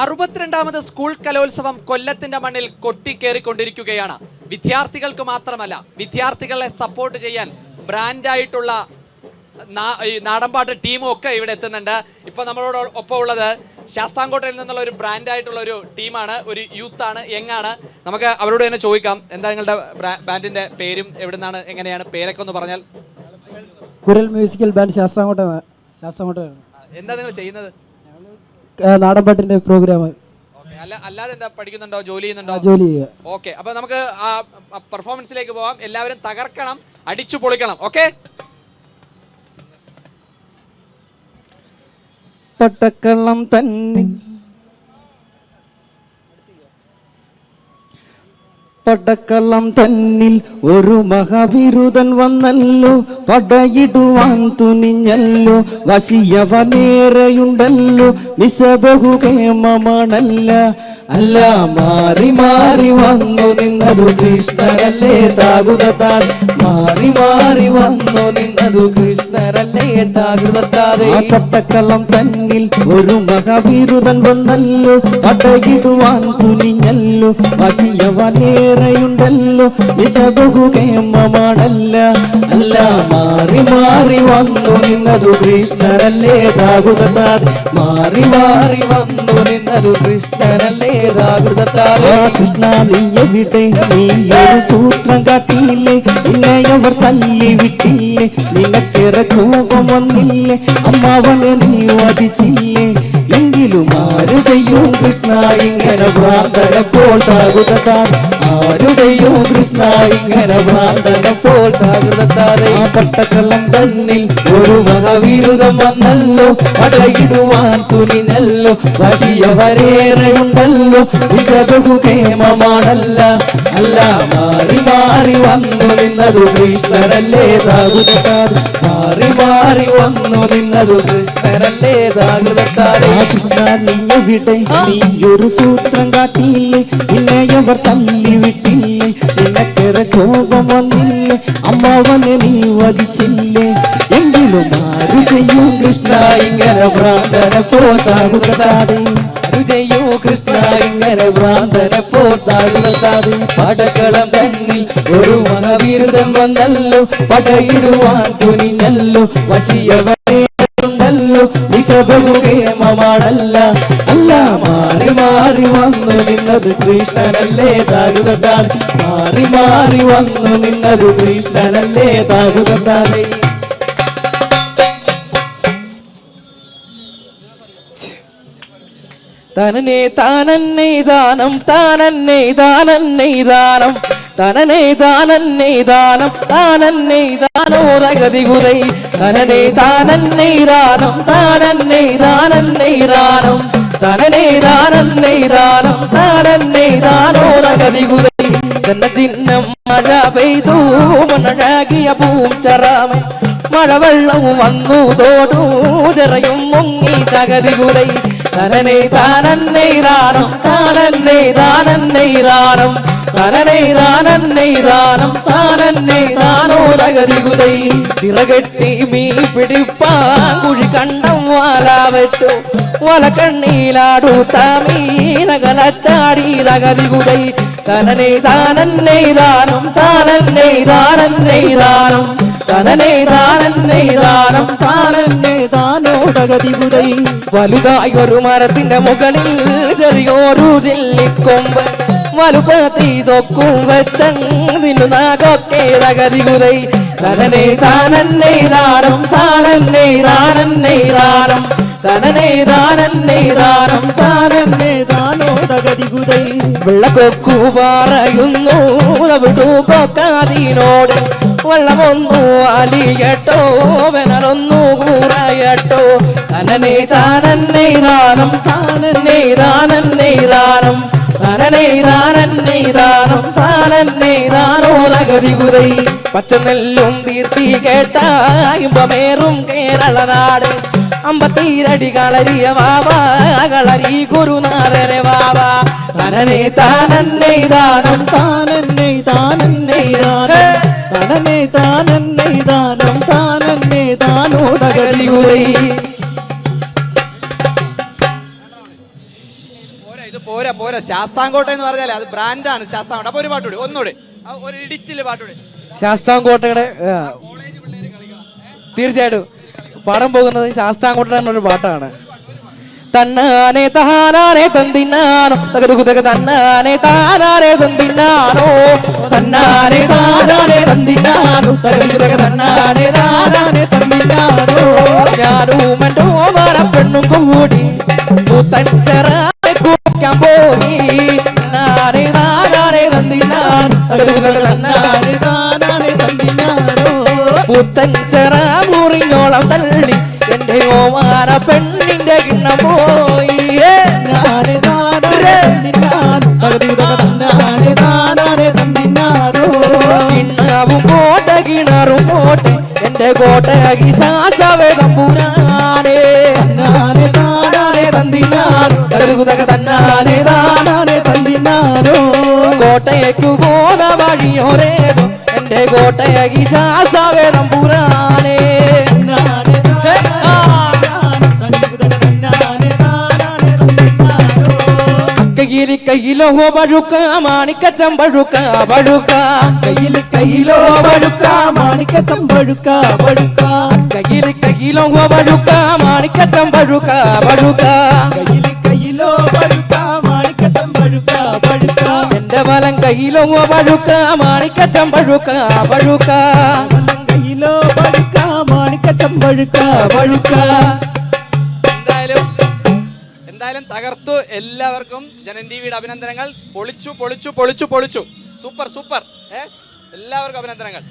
62ാമത് school കലോത്സവം കൊല്ലത്തിന്റെ മണ്ണിൽ കൊട്ടിക്കേറിക്കൊണ്ടിരിക്കുകയാണ്. വിദ്യാർത്ഥികൾക്ക് മാത്രമല്ല, വിദ്യാർത്ഥികളെ സപ്പോർട്ട് ചെയ്യാൻ ബ്രാൻഡായിട്ടുള്ള നാടൻപാട്ട് ടീമും ഒക്കെ ഇവിടെ എത്തുന്നുണ്ട്. ഇപ്പൊ നമ്മളോട് ഒപ്പം ഉള്ളത് ശാസ്താംകോട്ടയിൽ നിന്നുള്ള ഒരു ബ്രാൻഡായിട്ടുള്ള ഒരു ടീമാണ്, ഒരു യൂത്താണ്, യങ്ങാണ്. നമുക്ക് അവരോട് തന്നെ ചോദിക്കാം, എന്താ നിങ്ങളുടെ ബാൻഡിന്റെ പേരും എവിടുന്നാണ്, എങ്ങനെയാണ് പേരൊക്കെ ഒന്ന് പറഞ്ഞാൽ. കുരൽ മ്യൂസിക്കൽ ബാൻഡ് ശാസ്താംകോട്ട. എന്താ നിങ്ങൾ ചെയ്യുന്നത്? നാടൻപാട്ടിന്റെ പ്രോഗ്രാം. അല്ലാതെ എന്താ പഠിക്കുന്നുണ്ടോ, ജോലി ചെയ്യുന്നുണ്ടോ? ജോലി ചെയ്യുക. ഓക്കെ, അപ്പൊ നമുക്ക് ആ പെർഫോമൻസിലേക്ക് പോവാം. എല്ലാവരും തകർക്കണം, അടിച്ചു പൊളിക്കണം. ഓക്കെ, പട്ടക്കള്ളം തന്നെ പടക്കള്ളം തന്നിൽ ഒരു മഹാവിരുദൻ വന്നല്ലോ, പടയിടുവാൻ തുനിഞ്ഞല്ലോ, വശിയവനേറെയുണ്ടല്ലോ, നിശബഹുകേമമാണല്ല അല്ല മാറി മാറി വന്നു നിന്നതു കൃഷ്ണനല്ലേ താകുതത്താൽ, മാറി മാറി വന്നു നിന്നതു കൃഷ്ണനല്ലേ താകുതത്താതെ. പട്ടക്കള്ളം തന്നിൽ ഒരു മഹാവിരുദൻ വന്നല്ലോ, പടയിടുവാൻ തുനിഞ്ഞല്ലോ, വശിയവനേറെയുണ്ടല്ലോ, നിശബഹുകേമമാണല്ല അല്ല മാറി മാറി വന്നു നിന്നതു കൃഷ്ണനല്ലേ താകുതത്താൽ, മാറി മാറി വന്നു നിന്നതു കൃഷ്ണനല്ലേ താകുതത്താൽ. കൃഷ്ണ നീ എവിടെ, നീ ഒരു സൂത്രം കാട്ടിയില്ലേ, നിന്നെ അവർ തല്ലി വിട്ടില്ലേ, നിനക്കേറെ കോപം വന്നില്ലേ, അമ്മാവനെ നീ വധിച്ചില്ലേ, എങ്കിലും ആര് ചെയ്യും കൃഷ്ണ ഇങ്ങനെ ഭ്രാന്തനപ്പോൾ താകുതത്താൽ, ആരു ചെയ്യും കൃഷ്ണ ഇങ്ങനെ ഭ്രാന്തനപ്പോൾ താകുതത്താതെ. ആ പട്ടക്കള്ളം തന്നിൽ ഒരു മഹാവിരുദം വന്നല്ലോ, പടയിടുവാൻ തുനിഞ്ഞല്ലോ, വശിയവരേറെയുണ്ടല്ലോ, വിശബഹുകേമമാണല്ല അല്ല മാറി മാറി വന്നു നിന്നതു കൃഷ്ണനല്ലേ താകുതത്താൽ, മാറി മാറി വന്നു നിന്നതു കൃഷ്ണനല്ലേ താകുതത്താൽ. കൃഷ്ണ നീ എവിടെ, നീ ഒരു സൂത്രം കാട്ടിയില്ലേ, നിന്നെ അവർ തല്ലി വിട്ടില്ലേ, നിനക്കേറെ കോപം വന്നില്ലേ, അമ്മാവനെ നീ വധിച്ചില്ലേ, എങ്കിലും ആരു ചെയ്യും കൃഷ്ണ ഇങ്ങനെ ഭ്രാന്തനെ പോതാകുതാതെ, ആരു ചെയ്യും കൃഷ്ണ ഇങ്ങനെ ഭ്രാന്തനെ പോതാകുതാതെ. പടക്കളം തന്നിൽ ഒരു മഹാവിരുദൻ വന്നല്ലോ, പടയിടുവാൻ തുനിഞ്ഞല്ലോ, വശിയവനേറെയുണ്ടല്ലോ, നിശബഹുകേമമാണല്ല അല്ല മാറി മാറി വന്നു നിന്നതു കൃഷ്ണനല്ലേ താകുതത്താൽ, മാറി മാറി വന്നു നിന്നതു കൃഷ്ണനല്ലേ താകുതത്താലേ. തനനേ താനന്നേ ദാനം, താനന്നേ താനന്നേ ദാനം, തനനേ താനന്നേ ദാനം, താനന്നേ ദാനോദഗതി കുതൈ, തനനേ താനന്നേ ദാനം, താനന്നേ താനന്നേ ദാനം, തനനേ താനന്നേ ദാനം, താനന്നേ ദാനോദഗതി കുതൈ. തന്ന ചിഹ്നം മഴ പെയ്തു മണഴകിയ പൂച്ചറാമൻ, മഴവെള്ളവും വന്നു തോടൂ ചെറയും മുങ്ങി തകതി കുതൈ, തനനേ താനന്നേ ദാനം, താനന്നേ താനന്നേ ദാനം, തനനേ താനന്നേ ദാനം, താനന്നേ ദാനോദഗതി കുതൈ. ചിറകെട്ടി മീ പിടിപ്പാൻ കുഴി കണ്ടം വാല വെച്ചു, വലക്കണ്ണീലാടുത്ത മീനകലച്ചാടി തകതി കുതൈ, തനനേ താനന്നേ ദാനം, താനന്നേ താനന്നേ ദാനം, തനനേ താനന്നേ ദാനം, താനന്നേ ദാനോദഗതി കുതൈ. വലുതായി ഒരു മരത്തിന്റെ മുകളിൽ ചെറിയൊരു ചില്ലിക്കൊമ്പ്, വലുപ്പത്തിതൊക്കും വെച്ചതിനു നാകൊക്കെ തകതി കുതൈ, തനനേ താനന്നേ ദാനം, താനന്നേ താനന്നേ ദാനം, തനനേ താനന്നേ ദാനം, താനന്നേ ദാനോദഗതി കുതൈ. വെള്ളക്കൊക്കു പറയുന്നു വിടുകൊക്കാതിനോട്, വെള്ളമൊന്നു അലിയട്ടോ വെനലൊന്നു കൂറയട്ടോ, തനനേ താനന്നേ ദാനം, താനന്നേ താനന്നേ ദാനം, തനനേ താനന്നേ ദാനം, താനന്നേ ദാനോദഗതി കുതൈ. പച്ചനെല്ലും തീർത്തി കേട്ട ഇമ്പമേറും കേരള നാട്, അമ്പത്തീരടി കളരിയ വാവാ കളരി ഗുരുനാഥനെ വാവാ, തനനേ താനന്നേ ദാനം, താനന്നേ താനന്നേ ദാനം, തനനേ താനന്നേ ദാനം, താനന്നേ ദാനോദഗതി കുതൈ. ഇത് പോരാ പോരാ. ശാസ്താംകോട്ട എന്ന് പറഞ്ഞാലേ അത് ബ്രാൻഡാണ് ശാസ്താംകോട്ട. അപ്പൊ ഒരു പാട്ടുകൂടി ഒന്നുകൂടി, ഒരു ഇടിച്ചില് പാട്ടുകൂടി. ശാസ്താംകോട്ടയുടെ തീർച്ചയായിട്ടും പാടാൻ പോകുന്നത് ശാസ്താംകോട്ട എന്നൊരു പാട്ടാണ്. തന്നാനെ താനാനെ തന്തിന്നാനോ തകതുകുതക തന്നാനെ താനാനെ തന്തിന്നാനോ തന്നാനെ താനാനെ തന്തിന്നാനോ തകതുകുതക തന്നാനെ താനാനെ തന്തിന്നാനോ ഞാനും എൻ്റെ ഓമന പെണ്ണും കൂടി പൂത്തഞ്ചറായി കുടിക്കാൻ പോയി തന്നാനെ താനാനെ തന്തിന്നാനോ തകതുകുതക തന്നാനെ താനാനെ തന്തിന്നാനോ പൂത്തഞ്ചറ മുറിഞ്ഞോളം തള്ളി എന്റെ ഓമാന പെണ്ണിന്റെ കിണ്ണം പോയി കിണ്ണവും കോട്ട കിണറും കോട്ടെ എന്റെ കോട്ടയാക്കി ശാസ്താവേ തമ്പുരാനെ കോട്ടയ്ക്കു പോന്ന വഴിയോരേതോ എന്റെ കോട്ടയാക്കി ശാസ്താവേ തമ്പുരാനെ കയ്യിലോ പഴുക്ക മാണിക്ക ചമ്പഴുക്ക പഴുക്ക കയ്യിലോ പഴുക്ക മാണിക്ക ചമ്പഴുക്ക പഴുക്ക കയ്യിലോ പഴുക്ക മാണിക്ക ചമ്പഴുക്ക പഴുക്ക കയ്യിലോ പഴുക്ക മാണിക്ക ചമ്പഴുക്ക പഴുക്ക എന്റെ വലം കയ്യിലോ പഴുക്ക മാണിക്ക ചമ്പഴുക്ക പഴുക്ക കയ്യിലോ പഴുക്ക മാണിക്ക ചമ്പഴുക്ക പഴുക്ക. എന്തായാലും തകർത്തു. എല്ലാവർക്കും ജനൻ ടിവിയുടെ അഭിനന്ദനങ്ങൾ. പൊളിച്ചു പൊളിച്ചു പൊളിച്ചു പൊളിച്ചു. Super super. എല്ലാവർക്കും അഭിനന്ദനങ്ങൾ.